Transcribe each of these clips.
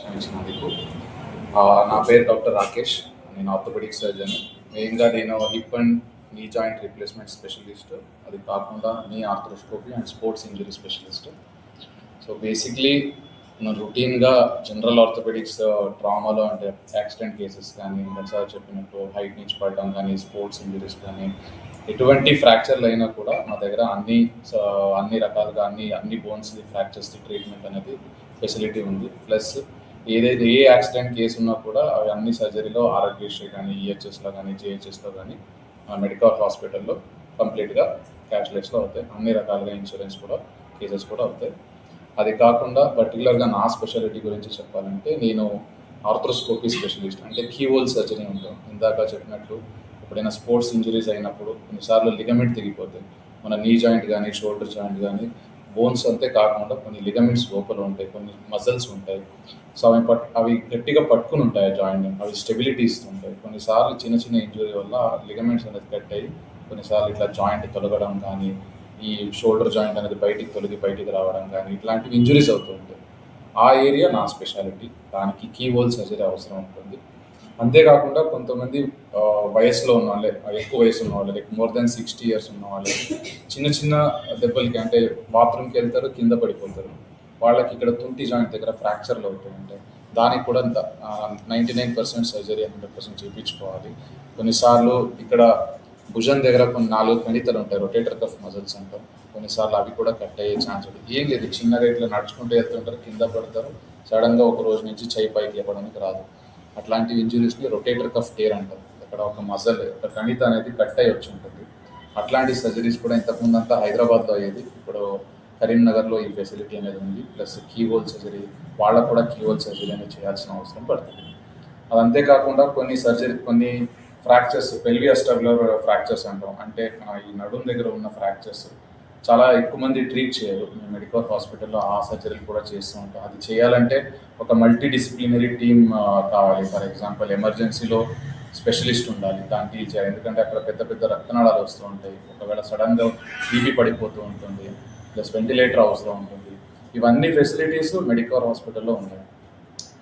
ఇచ్చినందుకు. నా పేరు డాక్టర్ రాకేష్. నేను ఆర్థోపెడిక్ సర్జన్. మెయిన్గా నేను hip and knee joint replacement specialist. అది కాకుండా knee arthroscopy and sports injury specialist. So basically మనం రొటీన్గా జనరల్ ఆర్థోపెడిక్స్ ట్రామాలో అంటే యాక్సిడెంట్ కేసెస్ కానీ, సార్ చెప్పినట్టు హైట్ నుంచి పడడం కానీ, స్పోర్ట్స్ ఇంజరీస్ కానీ, ఎటువంటి ఫ్రాక్చర్లు అయినా కూడా మా దగ్గర అన్ని రకాలుగా అన్ని బోన్స్ ఫ్రాక్చర్స్ ట్రీట్మెంట్ అనేది ఫెసిలిటీ ఉంది. ప్లస్ ఏదైతే ఏ యాక్సిడెంట్ కేసు ఉన్నా కూడా అవి అన్ని సర్జరీలో ఆరోగ్యశ్రీ కానీ, ఈహెచ్ఎస్లో కానీ, జిహెచ్ఎస్లో కానీ మెడికల్ హాస్పిటల్లో కంప్లీట్గా క్యాష్లెస్లో అవుతాయి. అన్ని రకాలుగా ఇన్సూరెన్స్ కూడా కేసెస్ కూడా అవుతాయి. అది కాకుండా పర్టికులర్గా నా స్పెషాలిటీ గురించి చెప్పాలంటే నేను ఆర్థ్రోస్కోపీ స్పెషలిస్ట్. అంటే కీహోల్ సర్జరీ ఉంటుంది. ఇందాక చెప్పినట్లు ఎప్పుడైనా స్పోర్ట్స్ ఇంజరీస్ అయినప్పుడు కొన్నిసార్లు లిగమెంట్ తెగిపోతాయి. మన నీ జాయింట్ కానీ, షోల్డర్ జాయింట్ కానీ, బోన్స్ అంతే కాకుండా కొన్ని లిగమెంట్స్ లోపల ఉంటాయి, కొన్ని మజిల్స్ ఉంటాయి. సో అవి గట్టిగా పట్టుకుని ఉంటాయి జాయింట్ని, అవి స్టెబిలిటీ ఇస్తుంటాయి. కొన్నిసార్లు చిన్న చిన్న ఇంజురీ వల్ల లిగమెంట్స్ అనేది కట్ అయ్యి కొన్నిసార్లు ఇట్లా జాయింట్ తొలగడం కానీ, ఈ షోల్డర్ జాయింట్ అనేది బయటికి రావడం కానీ, ఇట్లాంటివి ఇంజురీస్ అవుతూ ఉంటాయి. ఆ ఏరియా నా స్పెషాలిటీ. దానికి కీహోల్ సర్జరీ అవసరం ఉంటుంది. అంతేకాకుండా కొంతమంది వయసులో ఉన్న వాళ్ళే, ఎక్కువ వయసు ఉన్న వాళ్ళు, లైక్ మోర్ దాన్ 60 years ఉన్న వాళ్ళు చిన్న చిన్న దెబ్బలకి అంటే బాత్రూమ్కి వెళ్తారు, కింద పడిపోతారు. వాళ్ళకి ఇక్కడ తుంటి జాయింట్ దగ్గర ఫ్రాక్చర్లు అవుతూ ఉంటాయి. దానికి కూడా 99% సర్జరీ 100% చేయించుకోవాలి. కొన్నిసార్లు ఇక్కడ భుజం దగ్గర కొన్ని 4 కణితలు ఉంటాయి, రొటేటర్ కఫ్ మజిల్స్ అంటారు. కొన్నిసార్లు అవి కూడా కట్ అయ్యే ఛాన్స్ ఉంటుంది. ఏం లేదు, చిన్నగా ఇట్లా నడుచుకుంటూ వెళ్తుంటారు, కింద పడతారు, సడన్గా ఒక రోజు నుంచి చేయి పైకి లేపడానికి రాదు. అట్లాంటి ఇంజురీస్ని రొటేటర్ కఫ్ టేర్ అంటారు. అక్కడ ఒక మజల్, ఒక కణిత అనేది కట్ అయ్యి వచ్చి ఉంటుంది. అట్లాంటి సర్జరీస్ కూడా ఇంతకుముందు అంతా హైదరాబాద్లో అయ్యేది. ఇప్పుడు కరీంనగర్లో ఈ ఫెసిలిటీ అనేది ఉంది. ప్లస్ కీహోల్ సర్జరీ, వాళ్ళకు కూడా కీహోల్ సర్జరీ అనేది చేయాల్సిన అవసరం పడుతుంది. అది అంతేకాకుండా కొన్ని ఫ్రాక్చర్స్, పెల్వియస్టర్లర్ ఫ్రాక్చర్స్ అంటాం. అంటే ఈ నడుం దగ్గర ఉన్న ఫ్రాక్చర్స్ చాలా ఎక్కువ మంది ట్రీట్ చేయరు. మేము మెడికల్ హాస్పిటల్లో ఆ సర్జరీలు కూడా చేస్తూ ఉంటాం. అది చేయాలంటే ఒక మల్టీ డిసిప్లినరీ టీమ్ కావాలి. ఫర్ ఎగ్జాంపుల్ ఎమర్జెన్సీలో స్పెషలిస్ట్ ఉండాలి, దాన్ని డీల్ చేయాలి. ఎందుకంటే అక్కడ పెద్ద పెద్ద రక్తనాళాలు వస్తూ ఉంటాయి. ఒకవేళ సడన్గా బీపీ పడిపోతూ ఉంటుంది, ప్లస్ వెంటిలేటర్ అవసరం ఉంటుంది. ఇవన్నీ ఫెసిలిటీస్ మెడికల్ హాస్పిటల్లో ఉన్నాయి.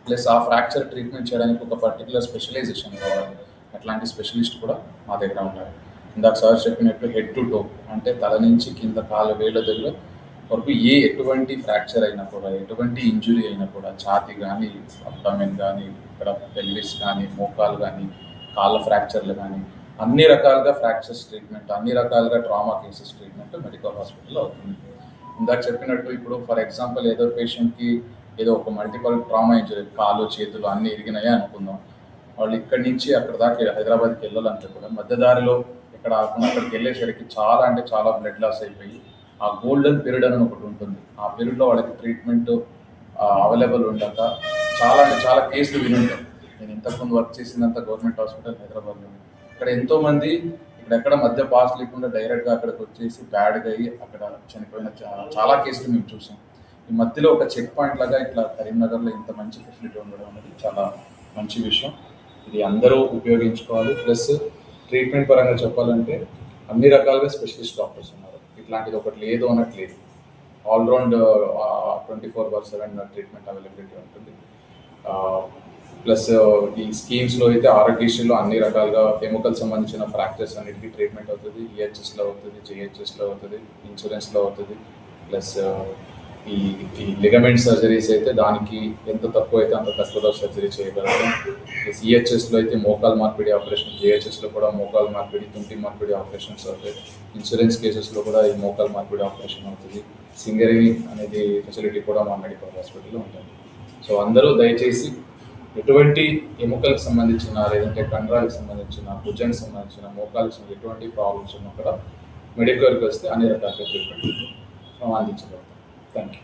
ప్లస్ ఆ ఫ్రాక్చర్ ట్రీట్మెంట్ చేయడానికి ఒక పర్టికులర్ స్పెషలైజేషన్ కావాలి. అట్లాంటి స్పెషలిస్ట్ కూడా మా దగ్గర ఉన్నారు. ఇందాక సార్ చెప్పినట్టు హెడ్ టు టో అంటే తల నుంచి కింద కాలు వేళ్ళ దగ్గర వరకు ఎటువంటి ఫ్రాక్చర్ అయినా కూడా, ఎటువంటి ఇంజురీ అయినా కూడా, ఛాతీ కానీ, అబ్డామెన్ కానీ, ఇక్కడ పెల్విస్ కానీ, మోకాలు కానీ, కాళ్ళ ఫ్రాక్చర్లు కానీ, అన్ని రకాలుగా ఫ్రాక్చర్స్ ట్రీట్మెంట్, అన్ని రకాలుగా ట్రామా కేసెస్ ట్రీట్మెంట్ మెడికల్ హాస్పిటల్లో అవుతుంది. ఇందాక చెప్పినట్టు ఇప్పుడు ఫర్ ఎగ్జాంపుల్ ఏదో పేషెంట్కి ఏదో ఒక మల్టిపల్ ట్రామా ఇంజరీ, కాలు చేతులు అన్నీ ఇరిగినాయా అనుకుందాం. వాళ్ళు ఇక్కడి నుంచి అక్కడ దాకా హైదరాబాద్కి వెళ్ళాలంటే కూడా మధ్యదారిలో ఇక్కడ అక్కడికి వెళ్ళేసరికి చాలా అంటే చాలా బ్లడ్ లాస్ అయిపోయి ఆ గోల్డెన్ పీరియడ్ అని ఒకటి ఉంటుంది. ఆ పీరియడ్లో వాళ్ళకి ట్రీట్మెంట్ అవైలబుల్ ఉండక చాలా అంటే చాలా కేసులు వినుంటాం. నేను ఇంతకుముందు వర్క్ చేసినంత గవర్నమెంట్ హాస్పిటల్ హైదరాబాద్లో, ఇక్కడ ఎంతోమంది ఇక్కడెక్కడ మధ్య పాస్ లేకుండా డైరెక్ట్గా అక్కడికి వచ్చేసి బ్యాడ్గా అయ్యి అక్కడ చనిపోయిన చాలా కేసులు మేము చూసాం. ఈ మధ్యలో ఒక చెక్ పాయింట్ లాగా ఇట్లా కరీంనగర్లో ఇంత మంచి ఫెసిలిటీ ఉండడం అనేది చాలా మంచి విషయం. ఇది అందరూ ఉపయోగించుకోవాలి. ప్లస్ ట్రీట్మెంట్ పరంగా చెప్పాలంటే అన్ని రకాలుగా స్పెషలిస్ట్ డాక్టర్స్ ఉన్నారు. ఇట్లాంటిది ఒకటి లేదు అన్నట్లేదు. ఆల్రౌండ్ 24/7 ట్రీట్మెంట్ అవైలబిలిటీ ఉంటుంది. ప్లస్ ఈ స్కీమ్స్లో అయితే ఆరోగ్యశ్రీలో అన్ని రకాలుగా ఎముకలకు సంబంధించిన ఫ్రాక్చర్స్ అన్నిటికీ ట్రీట్మెంట్ అవుతుంది. ఈహెచ్ఎస్లో అవుతుంది, జిహెచ్ఎస్లో అవుతుంది, ఇన్సూరెన్స్లో అవుతుంది. ప్లస్ ఈ లిగమెంట్ సర్జరీస్ అయితే దానికి ఎంత తక్కువ అయితే అంత తక్కువలో సర్జరీ చేయగలుగుతాం. ప్లస్ ఈహెచ్ఎస్లో అయితే మోకాలు మార్పిడి ఆపరేషన్, జిహెచ్ఎస్లో కూడా మోకాలు మార్పిడి, తుంటి మార్పిడి ఆపరేషన్స్ అవుతాయి. ఇన్సూరెన్స్ కేసెస్లో కూడా ఈ మోకాలు మార్పిడి ఆపరేషన్ అవుతుంది. సింగరేణి అనేది ఫెసిలిటీ కూడా మా మెడికల్ హాస్పిటల్లో ఉంటుంది. సో అందరూ దయచేసి ఎటువంటి ఎముకలకు సంబంధించిన, లేదంటే కండరాలకు సంబంధించిన, భుజానికి సంబంధించిన, మోకాలకు సంబంధించిన ఎటువంటి ప్రాబ్లమ్స్ ఉన్నా కూడా మెడికల్కి వస్తే అన్ని రకాల ట్రీట్మెంట్ మనం అందించగలుగుతాం. Thank you.